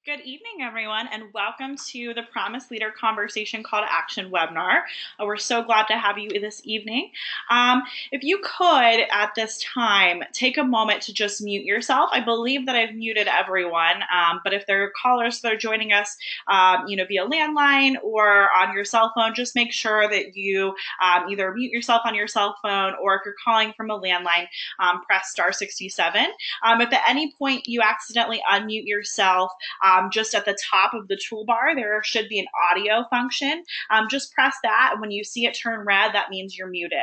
Good evening, everyone, and welcome to the Promise Leader Conversation Call to Action webinar. We're so glad to have you this evening. If you could, at this time, take a moment to just mute yourself. I believe that I've muted everyone, but if there are callers that are joining us, via landline or on your cell phone, just make sure that you either mute yourself on your cell phone, or if you're calling from a landline, press star 67. If at any point you accidentally unmute yourself, just at the top of the toolbar, there should be an audio function. Just press that, and when you see it turn red, that means you're muted.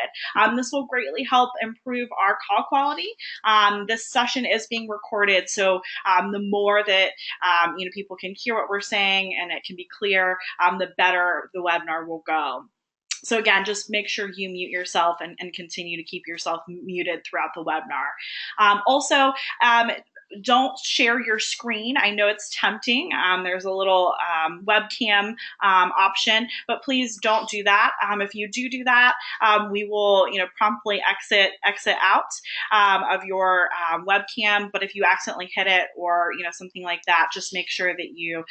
This will greatly help improve our call quality. This session is being recorded, so the more that people can hear what we're saying and it can be clear, the better the webinar will go. So again, just make sure you mute yourself and continue to keep yourself muted throughout the webinar. Also, don't share your screen. I know it's tempting. There's a little webcam option, but please don't do that. If you do that, we will promptly exit out of your webcam. But if you accidentally hit it or something like that, just make sure that you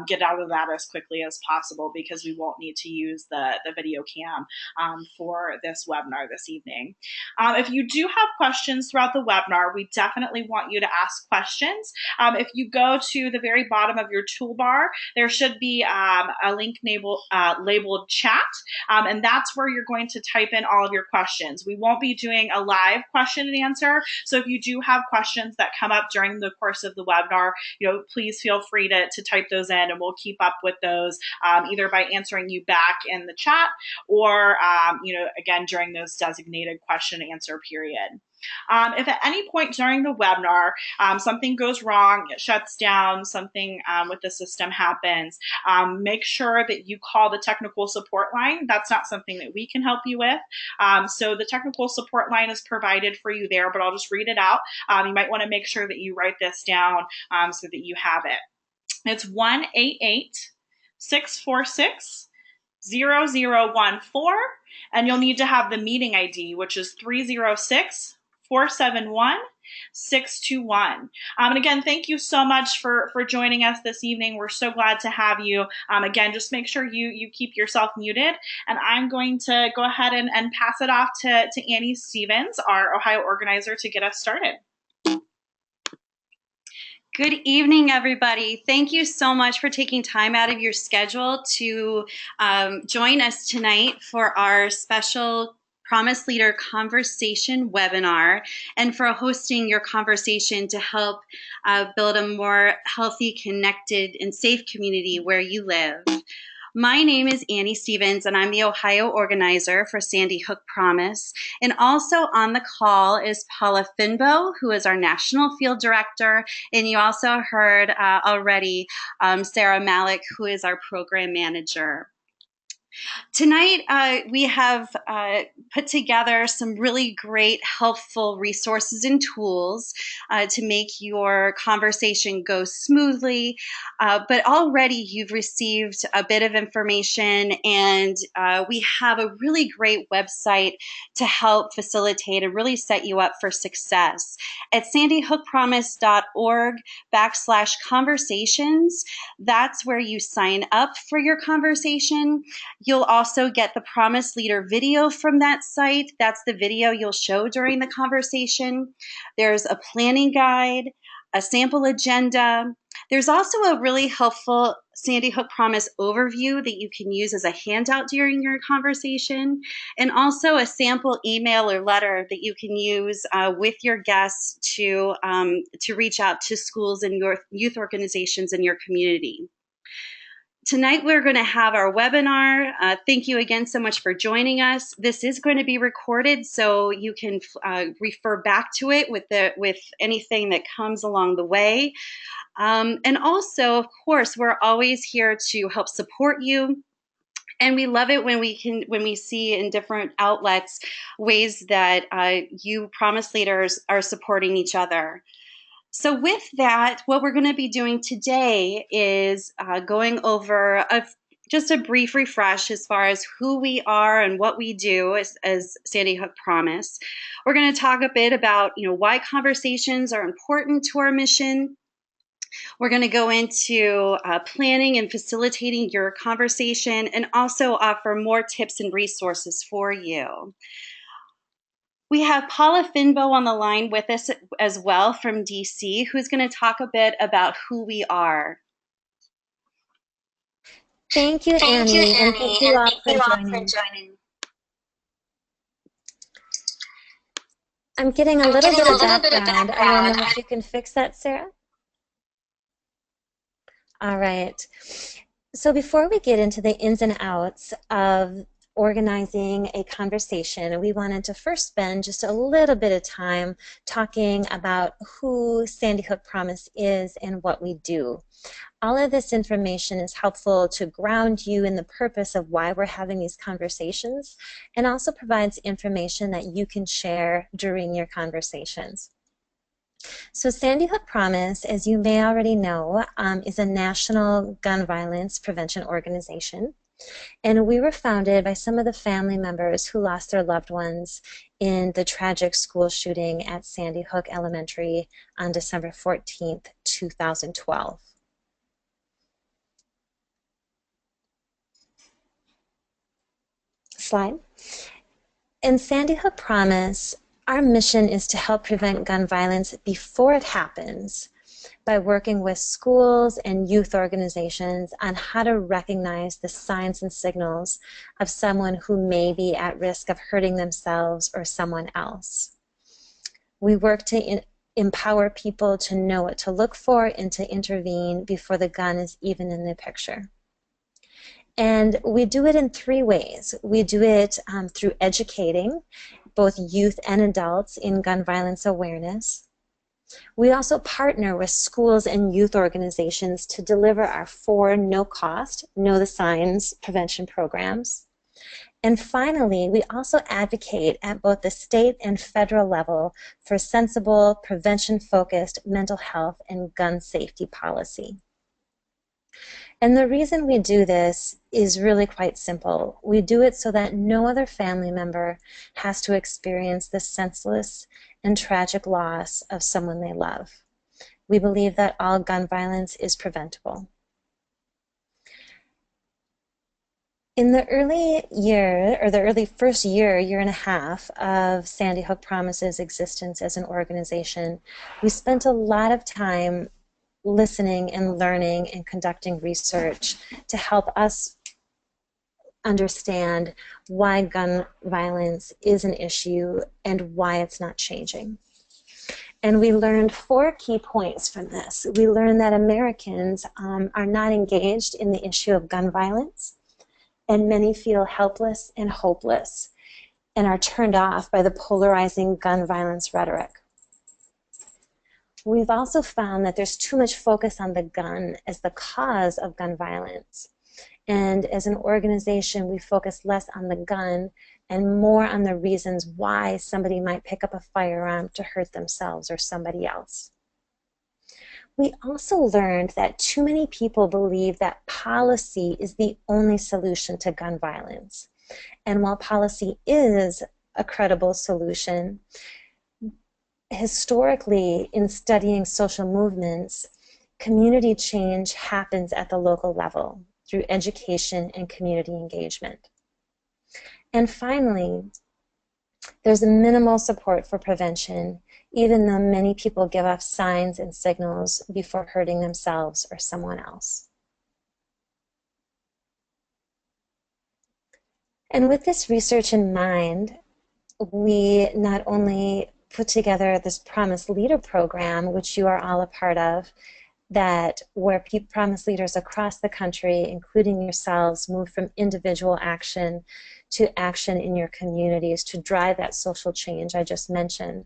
get out of that as quickly as possible, because we won't need to use the video cam for this webinar this evening. If you do have questions throughout the webinar, we definitely want you to ask questions. If you go to the very bottom of your toolbar, there should be a link labeled chat, and that's where you're going to type in all of your questions. We won't be doing a live question and answer, so if you do have questions that come up during the course of the webinar, please feel free to type those in, and we'll keep up with those either by answering you back in the chat or again during those designated question and answer period. If at any point during the webinar something goes wrong, it shuts down, something with the system happens, make sure that you call the technical support line. That's not something that we can help you with. So the technical support line is provided for you there, but I'll just read it out. You might want to make sure that you write this down so that you have it. It's 1-888-646-0014, and you'll need to have the meeting ID, which is 306-471-621. And again, thank you so much for joining us this evening. We're so glad to have you. Again, just make sure you keep yourself muted, and I'm going to go ahead and pass it off to Annie Stevens, our Ohio organizer, to get us started. Good evening, everybody. Thank you so much for taking time out of your schedule to join us tonight for our special Promise Leader Conversation webinar, and for hosting your conversation to help build a more healthy, connected, and safe community where you live. My name is Annie Stevens, and I'm the Ohio organizer for Sandy Hook Promise. And also on the call is Paula Finbo, who is our National Field Director. And you also heard already Sarah Malik, who is our Program Manager. Tonight, we have put together some really great, helpful resources and tools to make your conversation go smoothly. But already you've received a bit of information, and we have a really great website to help facilitate and really set you up for success. At sandyhookpromise.org/conversations, that's where you sign up for your conversation. You'll also get the Promise Leader video from that site. That's the video you'll show during the conversation. There's a planning guide, a sample agenda. There's also a really helpful Sandy Hook Promise overview that you can use as a handout during your conversation, and also a sample email or letter that you can use with your guests to reach out to schools and your youth organizations in your community. Tonight, we're going to have our webinar. Thank you again so much for joining us. This is going to be recorded, so you can refer back to it with anything that comes along the way. And also, of course, we're always here to help support you. And we love it when we see in different outlets ways that you Promise Leaders are supporting each other. So with that, what we're going to be doing today is going over just a brief refresh as far as who we are and what we do as Sandy Hook Promise. We're going to talk a bit about why conversations are important to our mission. We're going to go into planning and facilitating your conversation and also offer more tips and resources for you. We have Paula Finbo on the line with us as well from DC, who's going to talk a bit about who we are. Thank you, Annie, and thank you all for joining. I'm getting a little bit of background. I don't know if you can fix that, Sarah. All right. So before we get into the ins and outs of organizing a conversation, we wanted to first spend just a little bit of time talking about who Sandy Hook Promise is and what we do. All of this information is helpful to ground you in the purpose of why we're having these conversations, and also provides information that you can share during your conversations. So Sandy Hook Promise, as you may already know, is a national gun violence prevention organization. And we were founded by some of the family members who lost their loved ones in the tragic school shooting at Sandy Hook Elementary on December 14th, 2012. Slide. In Sandy Hook Promise, our mission is to help prevent gun violence before it happens by working with schools and youth organizations on how to recognize the signs and signals of someone who may be at risk of hurting themselves or someone else. We work to empower people to know what to look for and to intervene before the gun is even in the picture. And we do it in three ways. We do it through educating both youth and adults in gun violence awareness. We also partner with schools and youth organizations to deliver our 4 no-cost, Know the Signs prevention programs. And finally, we also advocate at both the state and federal level for sensible, prevention-focused mental health and gun safety policy. And the reason we do this is really quite simple. We do it so that no other family member has to experience the senseless and tragic loss of someone they love. We believe that all gun violence is preventable. In the early year, or the early first year, year and a half of Sandy Hook Promise's existence as an organization, we spent a lot of time listening and learning and conducting research to help us understand why gun violence is an issue and why it's not changing. And we learned 4 key points from this. We learned that Americans are not engaged in the issue of gun violence, and many feel helpless and hopeless and are turned off by the polarizing gun violence rhetoric. We've also found that there's too much focus on the gun as the cause of gun violence. And as an organization, we focus less on the gun and more on the reasons why somebody might pick up a firearm to hurt themselves or somebody else. We also learned that too many people believe that policy is the only solution to gun violence. And while policy is a credible solution, historically, in studying social movements, community change happens at the local level through education and community engagement. And finally, there's minimal support for prevention, even though many people give off signs and signals before hurting themselves or someone else. And with this research in mind, we not only put together this Promise Leader program, which you are all a part of, that where Promise leaders across the country, including yourselves, move from individual action to action in your communities to drive that social change I just mentioned.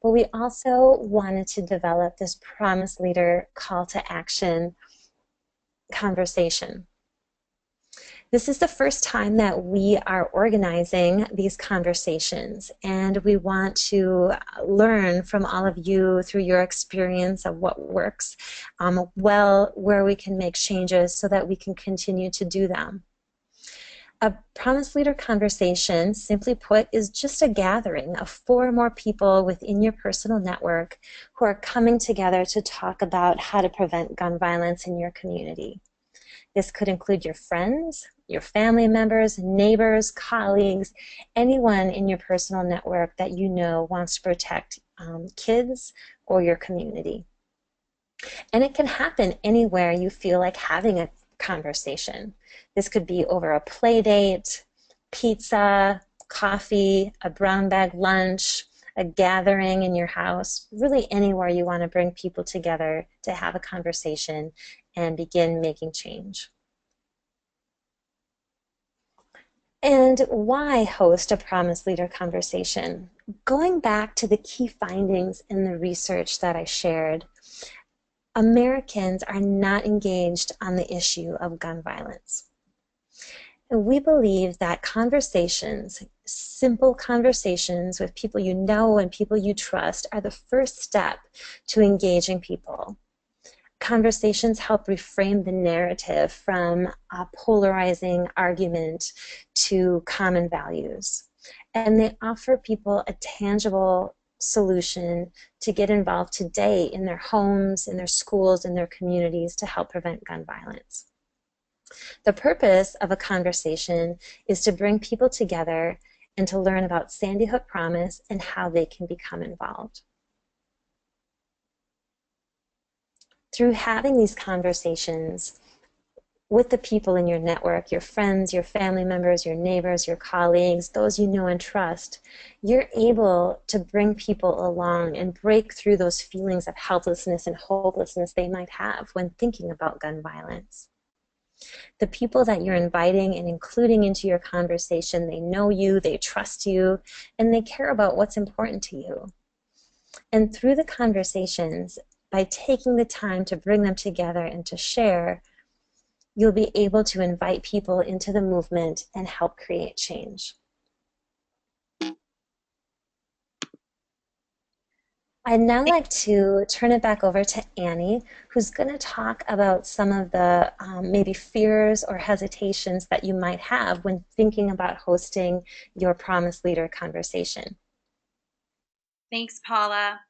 But we also wanted to develop this Promise Leader call to action conversation. This is the first time that we are organizing these conversations, and we want to learn from all of you through your experience of what works well, where we can make changes so that we can continue to do them. A Promise Leader conversation, simply put, is just a gathering of 4 or more people within your personal network who are coming together to talk about how to prevent gun violence in your community. This could include your friends, your family members, neighbors, colleagues, anyone in your personal network that you know wants to protect kids or your community. And it can happen anywhere you feel like having a conversation. This could be over a play date, pizza, coffee, a brown bag lunch, a gathering in your house, really anywhere you want to bring people together to have a conversation and begin making change. And why host a Promise Leader conversation? Going back to the key findings in the research that I shared, Americans are not engaged on the issue of gun violence. And we believe that conversations, simple conversations with people you know and people you trust, are the first step to engaging people. Conversations help reframe the narrative from a polarizing argument to common values. And they offer people a tangible solution to get involved today in their homes, in their schools, in their communities to help prevent gun violence. The purpose of a conversation is to bring people together and to learn about Sandy Hook Promise and how they can become involved. Through having these conversations with the people in your network, your friends, your family members, your neighbors, your colleagues, those you know and trust, you're able to bring people along and break through those feelings of helplessness and hopelessness they might have when thinking about gun violence. The people that you're inviting and including into your conversation, they know you, they trust you, and they care about what's important to you. And through the conversations, by taking the time to bring them together and to share, you'll be able to invite people into the movement and help create change. I'd now like to turn it back over to Annie, who's going to talk about some of the maybe fears or hesitations that you might have when thinking about hosting your Promise Leader conversation. Thanks, Paula.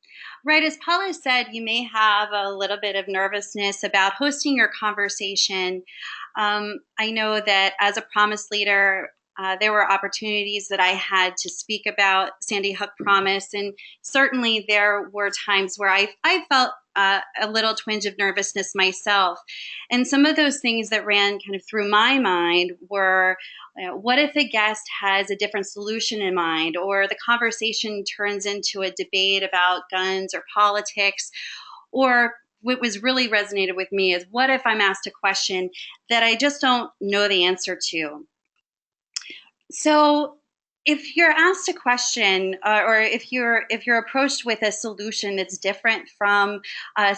Right, as Paula said, you may have a little bit of nervousness about hosting your conversation. I know that as a Promise Leader, there were opportunities that I had to speak about Sandy Hook Promise, and certainly there were times where I felt a little twinge of nervousness myself. And some of those things that ran kind of through my mind were, what if the guest has a different solution in mind, or the conversation turns into a debate about guns or politics, or what was really resonated with me is, what if I'm asked a question that I just don't know the answer to? So if you're asked a question, or if you're approached with a solution that's different from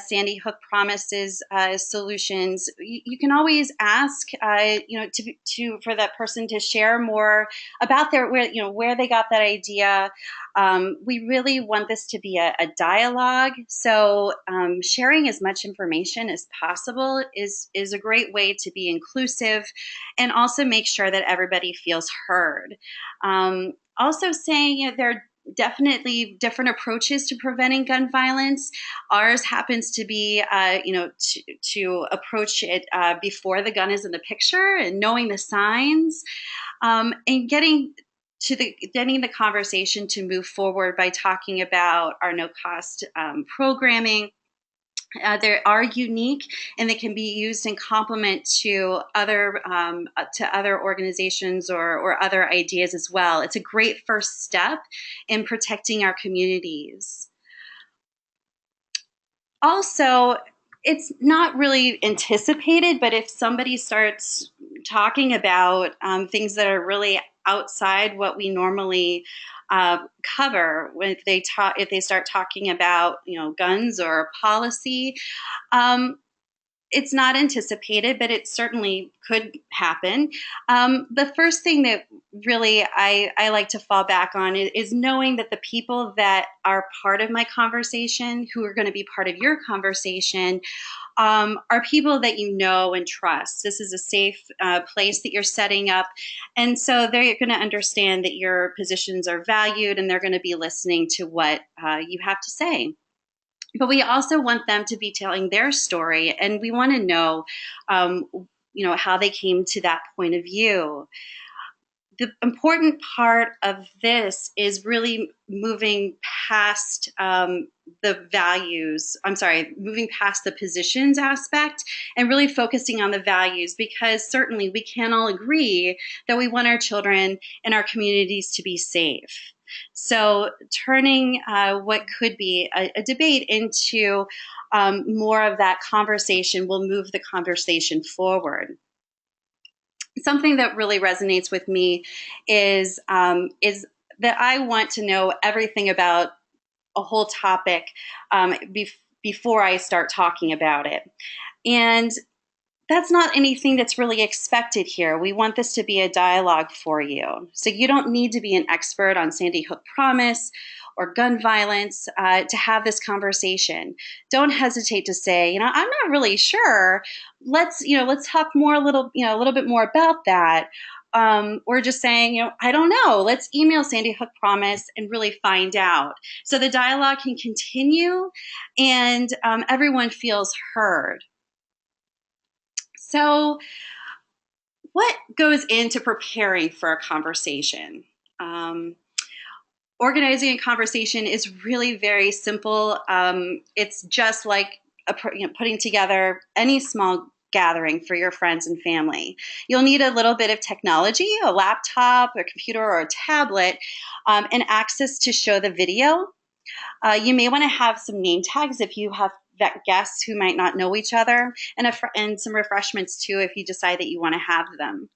Sandy Hook Promise's solutions, you can always ask, for that person to share more about where they got that idea. We really want this to be a dialogue, so sharing as much information as possible is a great way to be inclusive and also make sure that everybody feels heard. Also saying, there are definitely different approaches to preventing gun violence. Ours happens to be, to approach it before the gun is in the picture and knowing the signs, and getting the conversation to move forward by talking about our no-cost programming. They are unique, and they can be used in complement to other organizations or other ideas as well. It's a great first step in protecting our communities. Also, it's not really anticipated, but if somebody starts talking about things that are really outside what we normally cover, if they start talking about guns or policy, it's not anticipated, but it certainly could happen. The first thing that really I like to fall back on is knowing that the people that are part of my conversation, who are going to be part of your conversation, are people that you know and trust. This is a safe place that you're setting up. And so they're going to understand that your positions are valued, and they're going to be listening to what you have to say. But we also want them to be telling their story, and we want to know, how they came to that point of view. The important part of this is really moving past moving past the positions aspect and really focusing on the values, because certainly we can all agree that we want our children and our communities to be safe. So turning what could be a debate into more of that conversation will move the conversation forward. Something that really resonates with me is that I want to know everything about a whole topic before I start talking about it. And that's not anything that's really expected here. We want this to be a dialogue for you. So you don't need to be an expert on Sandy Hook Promise or gun violence to have this conversation. Don't hesitate to say, I'm not really sure. Let's talk a little bit more about that. Or just saying, I don't know. Let's email Sandy Hook Promise and really find out. So the dialogue can continue, and everyone feels heard. So what goes into preparing for a conversation? Organizing a conversation is really very simple. It's just like putting together any small gathering for your friends and family. You'll need a little bit of technology, a laptop, a computer, or a tablet, and access to show the video. You may want to have some name tags if you have guests who might not know each other, and some refreshments too if you decide that you want to have them.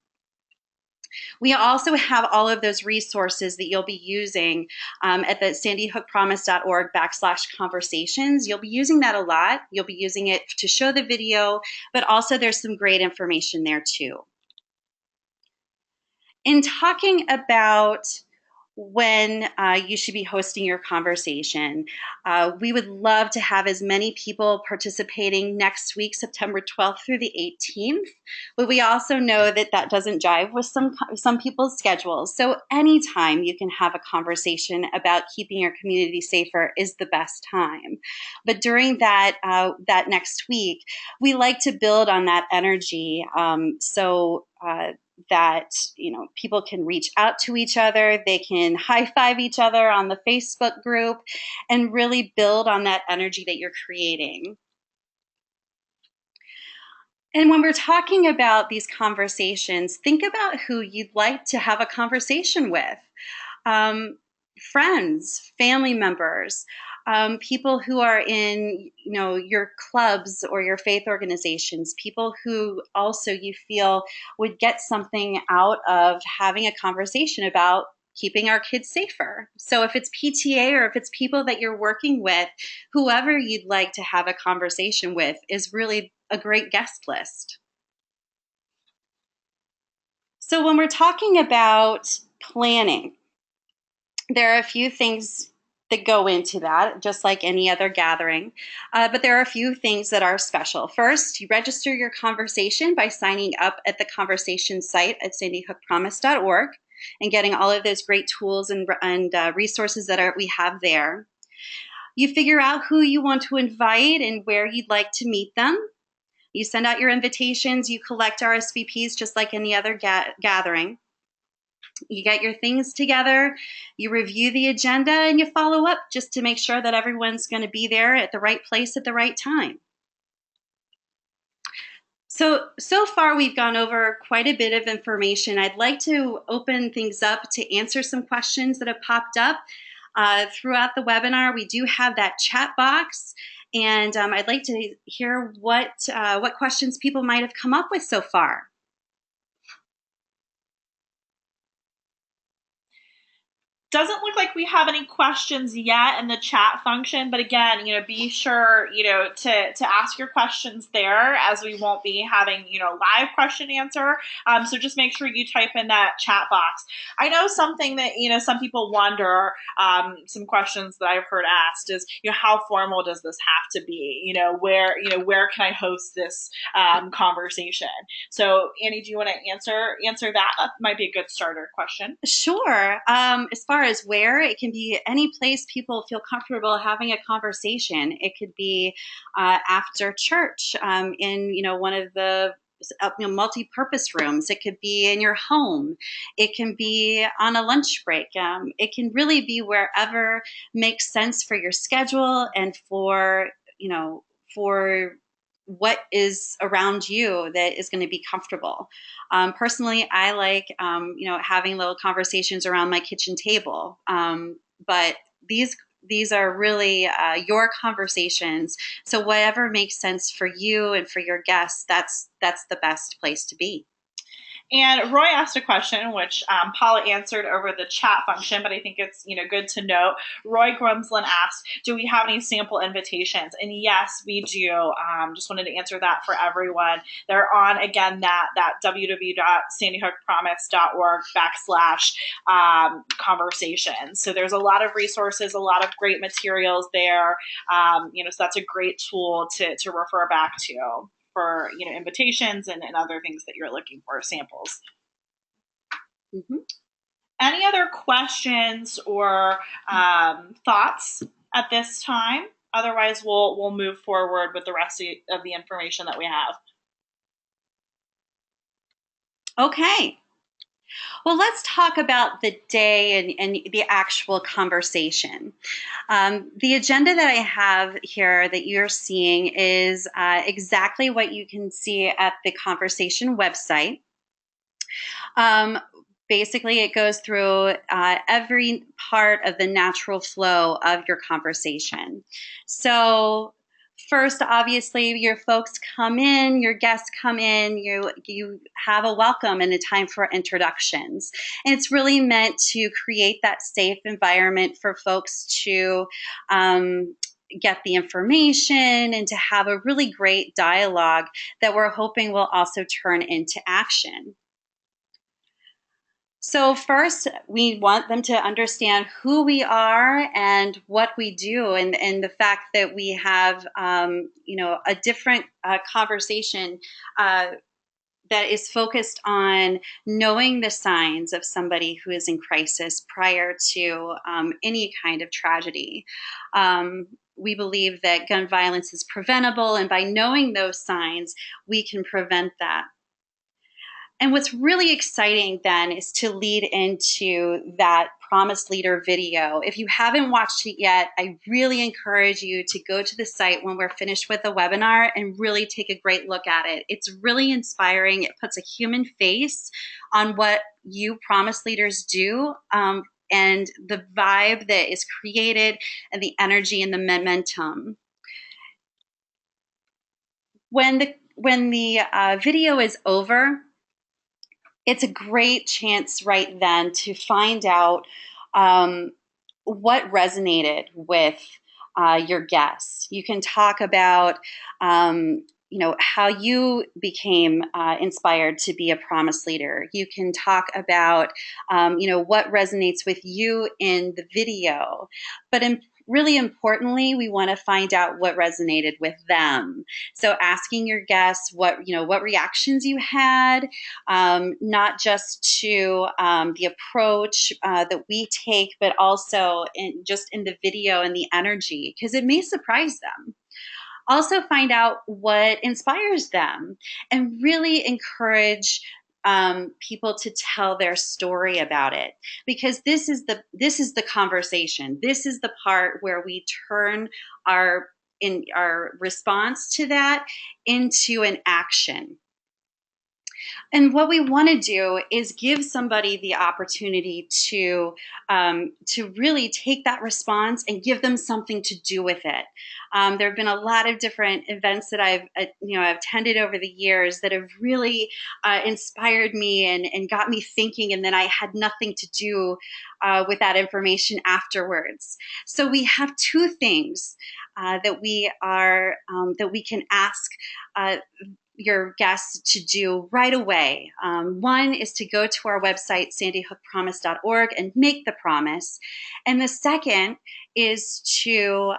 We also have all of those resources that you'll be using at the sandyhookpromise.org/conversations. You'll be using that a lot. You'll be using it to show the video, but also there's some great information there too. In talking about when you should be hosting your conversation, we would love to have as many people participating next week, September 12th through the 18th. But we also know that that doesn't jive with some people's schedules. So anytime you can have a conversation about keeping your community safer is the best time. But during that next week, we like to build on that energy. That people can reach out to each other, they can high five each other on the Facebook group, and really build on that energy that you're creating. And when we're talking about these conversations, think about who you'd like to have a conversation with. Friends, family members, people who are in your clubs or your faith organizations, people who also you feel would get something out of having a conversation about keeping our kids safer. So if it's PTA or if it's people that you're working with, whoever you'd like to have a conversation with is really a great guest list. So when we're talking about planning, there are a few things that go into that, just like any other gathering. But there are a few things that are special. First, you register your conversation by signing up at the conversation site at sandyhookpromise.org and getting all of those great tools and resources that we have there. You figure out who you want to invite and where you'd like to meet them. You send out your invitations. You collect RSVPs just like any other gathering. You get your things together, you review the agenda, and you follow up just to make sure that everyone's going to be there at the right place at the right time. So far we've gone over quite a bit of information. I'd like to open things up to answer some questions that have popped up throughout the webinar. We do have that chat box, and I'd like to hear what questions people might have come up with so far. Doesn't look like we have any questions yet in the chat function, but again, be sure, to ask your questions there, as we won't be having, live question answer. So just make sure you type in that chat box. I know something that, some people wonder, some questions that I've heard asked is, how formal does this have to be? Where can I host this conversation? So Annie, do you want to answer that? That might be a good starter question. Sure. As far as where, it can be any place people feel comfortable having a conversation. It could be after church, in one of the multi-purpose rooms. It could be in your home. It can be on a lunch break. It can really be wherever makes sense for your schedule and for what is around you that is going to be comfortable. Personally, I like, having little conversations around my kitchen table. But these are really your conversations. So whatever makes sense for you and for your guests, that's the best place to be. And Roy asked a question, which Paula answered over the chat function, but I think it's good to note. Roy Grumslin asked, do we have any sample invitations? And yes, we do. Just wanted to answer that for everyone. They're on, again, that www.sandyhookpromise.org/conversations. So there's a lot of resources, a lot of great materials there. So that's a great tool to refer back to for invitations and other things that you're looking for, samples. Mm-hmm. Any other questions or thoughts at this time? Otherwise, we'll move forward with the rest of the information that we have. Okay. Well, let's talk about the day and the actual conversation. The agenda that I have here that you're seeing is exactly what you can see at the conversation website. Basically, it goes through every part of the natural flow of your conversation. So first, obviously, your folks come in, your guests come in, you have a welcome and a time for introductions. And it's really meant to create that safe environment for folks to get the information and to have a really great dialogue that we're hoping will also turn into action. So first, we want them to understand who we are and what we do, and the fact that we have, a different conversation that is focused on knowing the signs of somebody who is in crisis prior to any kind of tragedy. We believe that gun violence is preventable, and by knowing those signs, we can prevent that. And what's really exciting then is to lead into that Promise Leader video. If you haven't watched it yet, I really encourage you to go to the site when we're finished with the webinar and really take a great look at it. It's really inspiring. It puts a human face on what you Promise Leaders do, and the vibe that is created and the energy and the momentum. When the video is over, it's a great chance right then to find out what resonated with your guests. You can talk about, how you became inspired to be a Promise Leader. You can talk about, what resonates with you in the video. But really importantly, we want to find out what resonated with them. So asking your guests what reactions you had, not just to the approach that we take, but also in the video and the energy, because it may surprise them. Also find out what inspires them and really encourage people to tell their story about it, because this is the conversation. This is the part where we turn our response to that into an action. And what we want to do is give somebody the opportunity to really take that response and give them something to do with it. There have been a lot of different events that I've attended over the years that have really inspired me and got me thinking, and then I had nothing to do with that information afterwards. So we have two things that we can ask your guests to do right away. One is to go to our website, sandyhookpromise.org, and make the promise. And the second is to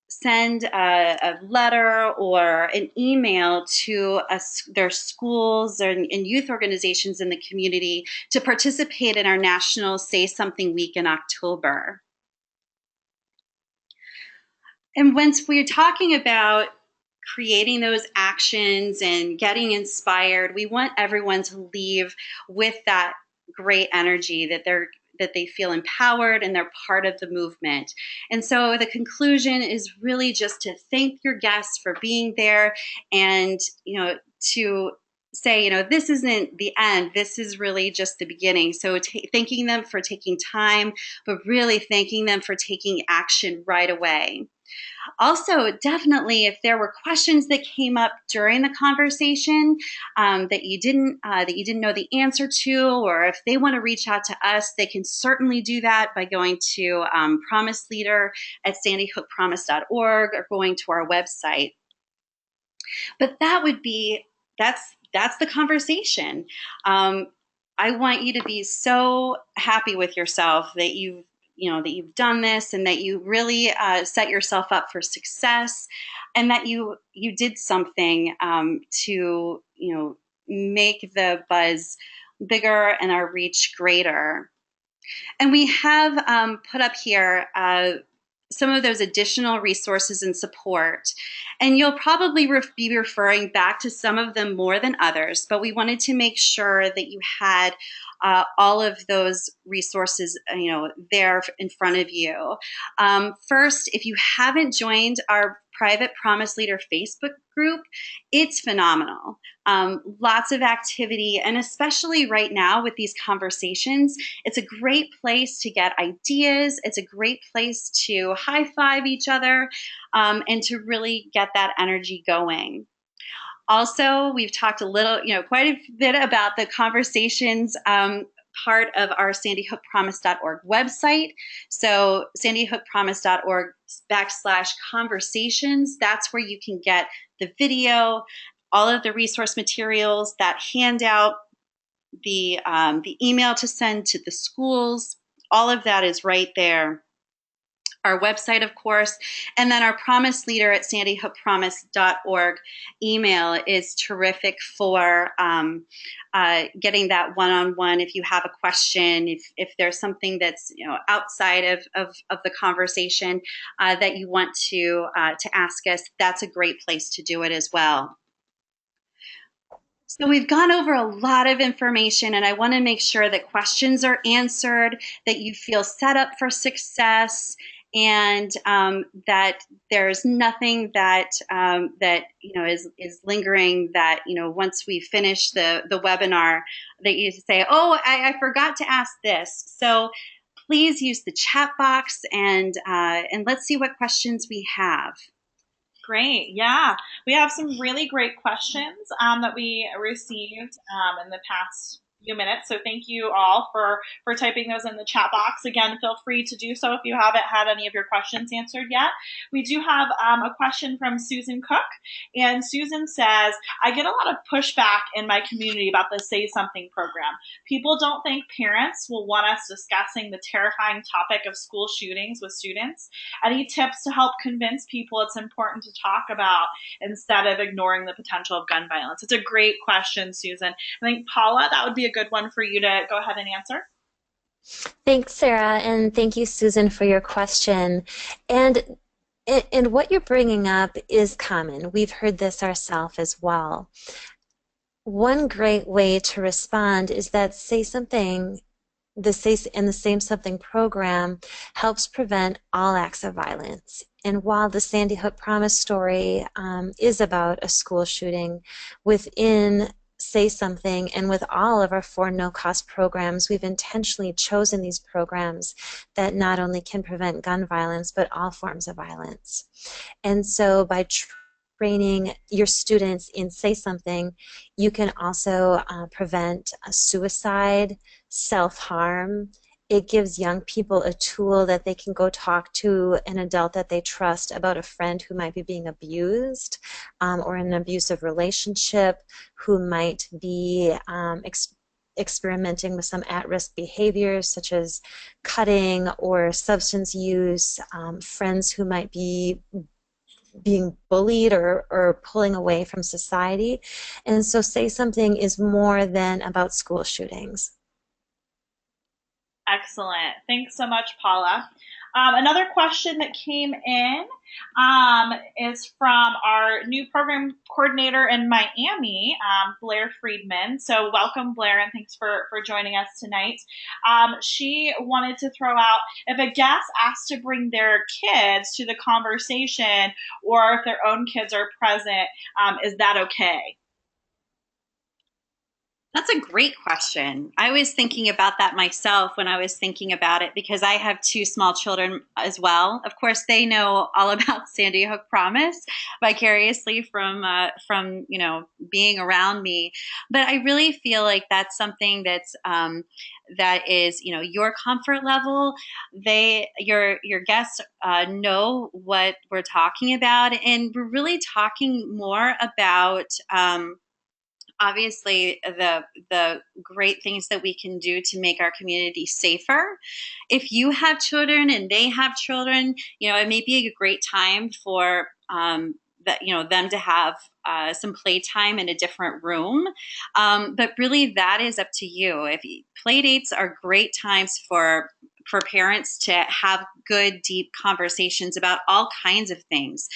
send a letter or an email to their schools and youth organizations in the community to participate in our National Say Something Week in October. And once we're talking about creating those actions and getting inspired, we want everyone to leave with that great energy that they feel empowered and they're part of the movement. And so the conclusion is really just to thank your guests for being there, and to say, this isn't the end, this is really just the beginning. So thanking them for taking time, but really thanking them for taking action right away. Also, definitely, if there were questions that came up during the conversation that you didn't know the answer to, or if they want to reach out to us, they can certainly do that by going to Promise Leader at sandyhookpromise.org or going to our website. But that's the conversation. I want you to be so happy with yourself that you've done this, and that you really set yourself up for success, and that you did something to make the buzz bigger and our reach greater. And we have put up here some of those additional resources and support. And you'll probably be referring back to some of them more than others, but we wanted to make sure that you had all of those resources, there in front of you. First, if you haven't joined our private Promise Leader Facebook group, it's phenomenal. Lots of activity, and especially right now with these conversations, it's a great place to get ideas. It's a great place to high five each other and to really get that energy going. Also, we've talked quite a bit about the conversations part of our sandyhookpromise.org website. So sandyhookpromise.org/conversations, that's where you can get the video, all of the resource materials, that handout, the email to send to the schools, all of that is right there. Our website, of course, and then our Promise Leader at sandyhookpromise.org email is terrific for getting that one-on-one. If you have a question, if there's something that's outside of the conversation that you want to ask us, that's a great place to do it as well. So we've gone over a lot of information, and I want to make sure that questions are answered, that you feel set up for success, and that there's nothing that is lingering, that once we finish the webinar, that you say, oh, I forgot to ask this. So please use the chat box, and let's see what questions we have. Great. Yeah, we have some really great questions that we received in the past few minutes. So thank you all for typing those in the chat box. Again, feel free to do so if you haven't had any of your questions answered yet. We do have a question from Susan Cook, and Susan says, I get a lot of pushback in my community about the Say Something program. People don't think parents will want us discussing the terrifying topic of school shootings with students. Any tips to help convince people it's important to talk about instead of ignoring the potential of gun violence? It's a great question, Susan. I think, Paula, that would be a good one for you to go ahead and answer. Thanks, Sarah, and thank you, Susan, for your question. And what you're bringing up is common. We've heard this ourselves as well. One great way to respond is that Say Something, the Say Something program helps prevent all acts of violence. And while the Sandy Hook Promise story is about a school shooting, within Say Something and with all of our 4 no-cost programs, we've intentionally chosen these programs that not only can prevent gun violence, but all forms of violence. And so by training your students in Say Something, you can also prevent suicide, self-harm. It gives young people a tool that they can go talk to an adult that they trust about a friend who might be being abused or in an abusive relationship, who might be experimenting with some at-risk behaviors such as cutting or substance use, friends who might be being bullied or pulling away from society. And so Say Something is more than about school shootings. Excellent. Thanks so much, Paula. Another question that came in is from our new program coordinator in Miami, Blair Friedman. So welcome, Blair, and thanks for joining us tonight. She wanted to throw out, if a guest asks to bring their kids to the conversation, or if their own kids are present, is that okay? That's a great question. I was thinking about that myself when I was thinking about it, because I have 2 small children as well. Of course, they know all about Sandy Hook Promise vicariously from being around me. But I really feel like that's something that is your comfort level. Your guests know what we're talking about, and we're really talking more about. Obviously, the great things that we can do to make our community safer. If you have children and they have children, it may be a great time for them to have some playtime in a different room. But really, that is up to you. Play dates are great times for parents to have good, deep conversations about all kinds of things.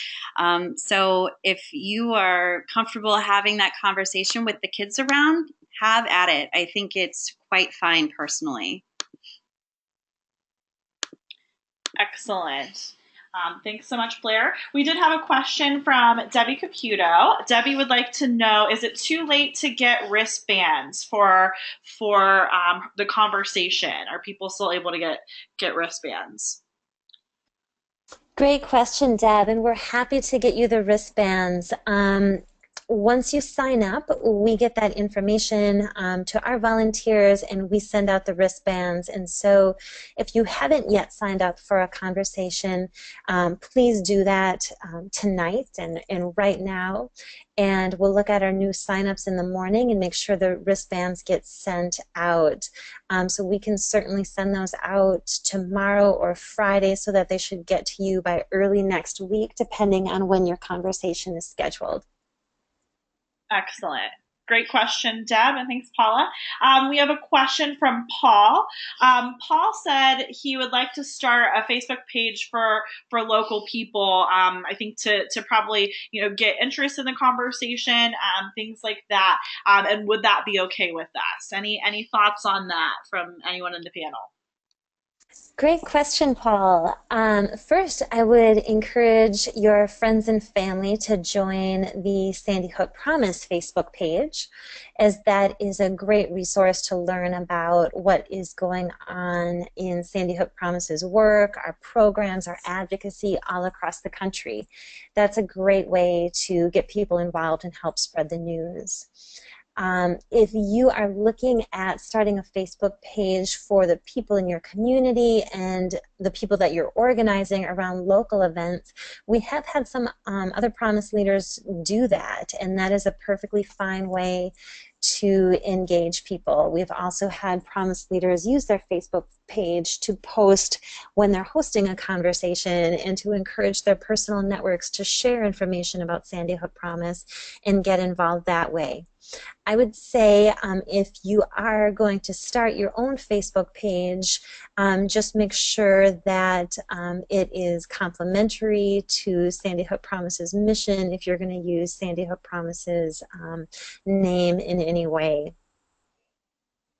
So if you are comfortable having that conversation with the kids around, have at it. I think it's quite fine personally. Excellent. Thanks so much, Blair. We did have a question from Debbie Caputo. Debbie would like to know, is it too late to get wristbands for the conversation? Are people still able to get wristbands? Great question, Deb, and we're happy to get you the wristbands. Once you sign up, we get that information to our volunteers and we send out the wristbands. And so if you haven't yet signed up for a conversation, please do that tonight and right now. And we'll look at our new signups in the morning and make sure the wristbands get sent out. So we can certainly send those out tomorrow or Friday so that they should get to you by early next week, depending on when your conversation is scheduled. Excellent. Great question, Deb, and thanks, Paula. We have a question from Paul. Paul said he would like to start a Facebook page for local people. I think to probably get interest in the conversation, things like that. And would that be okay with us? Any thoughts on that from anyone in the panel? Great question, Paul. First, I would encourage your friends and family to join the Sandy Hook Promise Facebook page, as that is a great resource to learn about what is going on in Sandy Hook Promise's work, our programs, our advocacy all across the country. That's a great way to get people involved and help spread the news. If you are looking at starting a Facebook page for the people in your community and the people that you're organizing around local events, we have had some other Promise leaders do that, and that is a perfectly fine way to engage people. We've also had Promise leaders use their Facebook page to post when they're hosting a conversation and to encourage their personal networks to share information about Sandy Hook Promise and get involved that way. I would say if you are going to start your own Facebook page, just make sure that it is complementary to Sandy Hook Promise's mission if you're going to use Sandy Hook Promise's name in any way.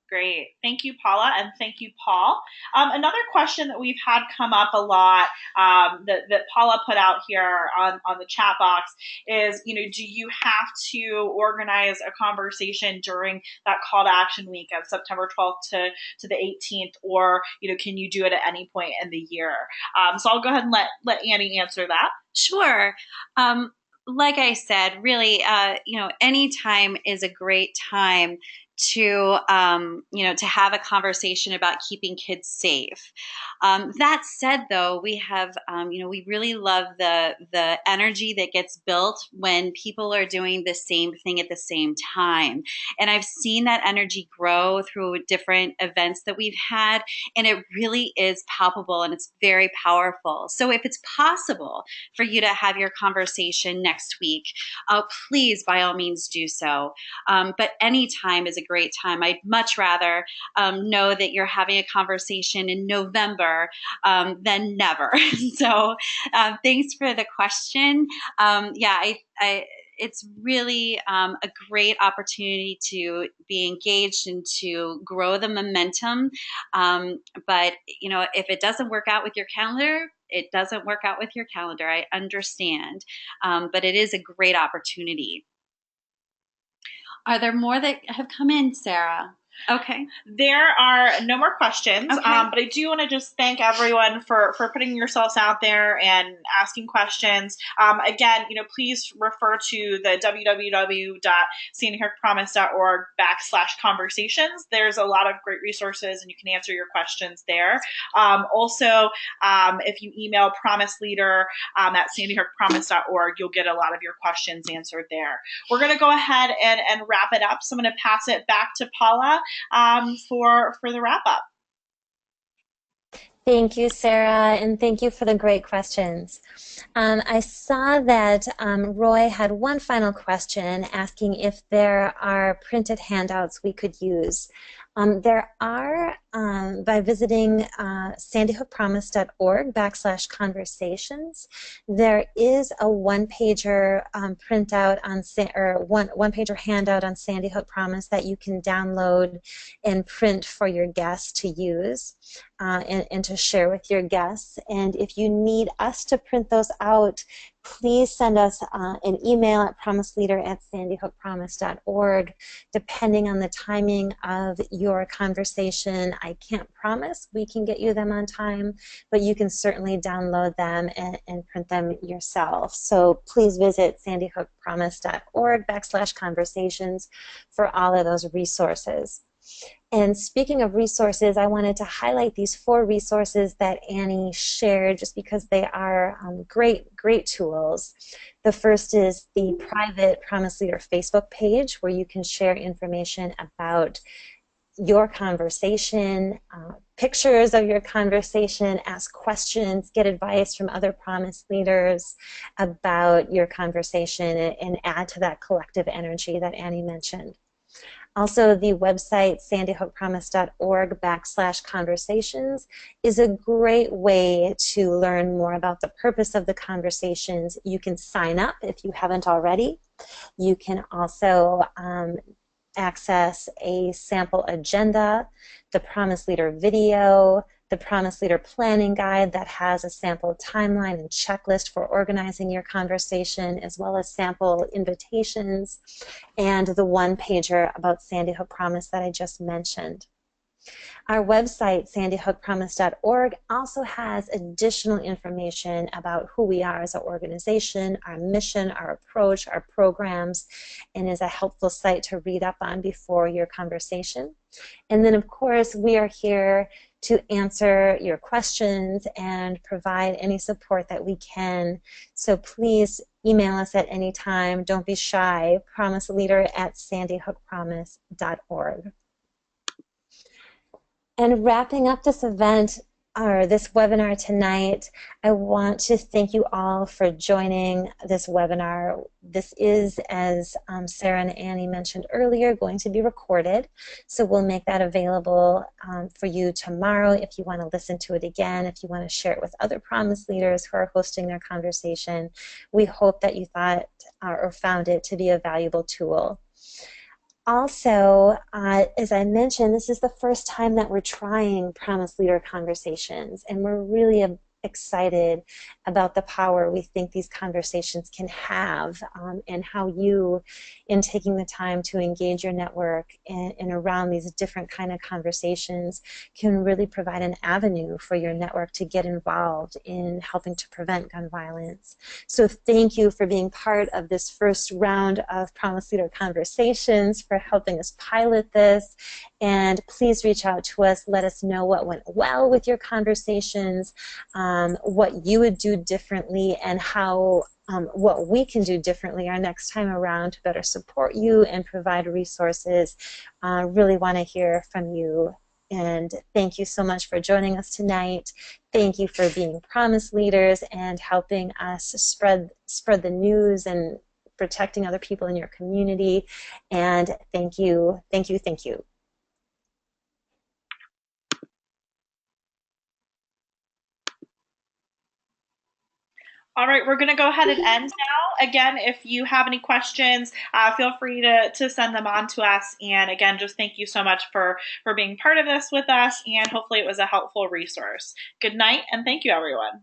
Great. Thank you, Paula, and thank you, Paul. Another question that we've had come up a lot that Paula put out here on the chat box is, do you have to organize a conversation during that call to action week of September 12th to the 18th, or, can you do it at any point in the year? So I'll go ahead and let Annie answer that. Sure. Like I said, really, any time is a great time to to have a conversation about keeping kids safe. That said, though, we have we really love the energy that gets built when people are doing the same thing at the same time, and I've seen that energy grow through different events that we've had, and it really is palpable and it's very powerful. So if it's possible for you to have your conversation next week, please, by all means, do so. But any time is a great time. I'd much rather know that you're having a conversation in November than never. So thanks for the question. It's really a great opportunity to be engaged and to grow the momentum. But, if it doesn't work out with your calendar, it doesn't work out with your calendar. I understand. But it is a great opportunity. Are there more that have come in, Sarah? Okay. There are no more questions, Okay. But I do want to just thank everyone for putting yourselves out there and asking questions. Again, please refer to the www.sandyhookpromise.org/conversations. There's a lot of great resources, and you can answer your questions there. Also, if you email promiseleader at sandyhookpromise.org, you'll get a lot of your questions answered there. We're going to go ahead and wrap it up. So I'm going to pass it back to Paula for the wrap up. Thank you, Sarah, and thank you for the great questions. I saw that Roy had one final question asking if there are printed handouts we could use. There are, by visiting sandyhookpromise.org/conversations, there is a one-pager printout one-pager handout on Sandy Hook Promise that you can download and print for your guests to use and to share with your guests. And if you need us to print those out, please send us an email at promiseleader@sandyhookpromise.org. Depending on the timing of your conversation, I can't promise we can get you them on time, but you can certainly download them and print them yourself. So please visit sandyhookpromise.org/conversations for all of those resources. And speaking of resources, I wanted to highlight these 4 resources that Annie shared just because they are great tools. The first is the private Promise Leader Facebook page where you can share information about your conversation, pictures of your conversation, ask questions, get advice from other Promise Leaders about your conversation, and add to that collective energy that Annie mentioned. Also, the website sandyhookpromise.org/conversations is a great way to learn more about the purpose of the conversations. You can sign up if you haven't already. You can also access a sample agenda, the Promise Leader video, the Promise Leader planning guide that has a sample timeline and checklist for organizing your conversation, as well as sample invitations, and the one-pager about Sandy Hook Promise that I just mentioned. Our website, sandyhookpromise.org, also has additional information about who we are as an organization, our mission, our approach, our programs, and is a helpful site to read up on before your conversation. And then, of course, we are here to answer your questions and provide any support that we can. So please email us at any time. Don't be shy. promiseleader@sandyhookpromise.org. And wrapping up this event, or this webinar tonight, I want to thank you all for joining this webinar. This is, as Sarah and Annie mentioned earlier, going to be recorded. So we'll make that available for you tomorrow if you want to listen to it again, if you want to share it with other Promise Leaders who are hosting their conversation. We hope that you thought or found it to be a valuable tool. Also, as I mentioned, this is the first time that we're trying Promise Leader Conversations, and we're really excited about the power we think these conversations can have, and how you, in taking the time to engage your network and around these different kind of conversations, can really provide an avenue for your network to get involved in helping to prevent gun violence. So thank you for being part of this first round of Promise Leader Conversations, for helping us pilot this. And please reach out to us. Let us know what went well with your conversations, what you would do differently, and how what we can do differently our next time around to better support you and provide resources. Really want to hear from you. And thank you so much for joining us tonight. Thank you for being Promise Leaders and helping us spread the news and protecting other people in your community. And thank you, thank you, thank you. All right, we're going to go ahead and end now. Again, if you have any questions, feel free to send them on to us. And again, just thank you so much for being part of this with us, and hopefully it was a helpful resource. Good night, and thank you, everyone.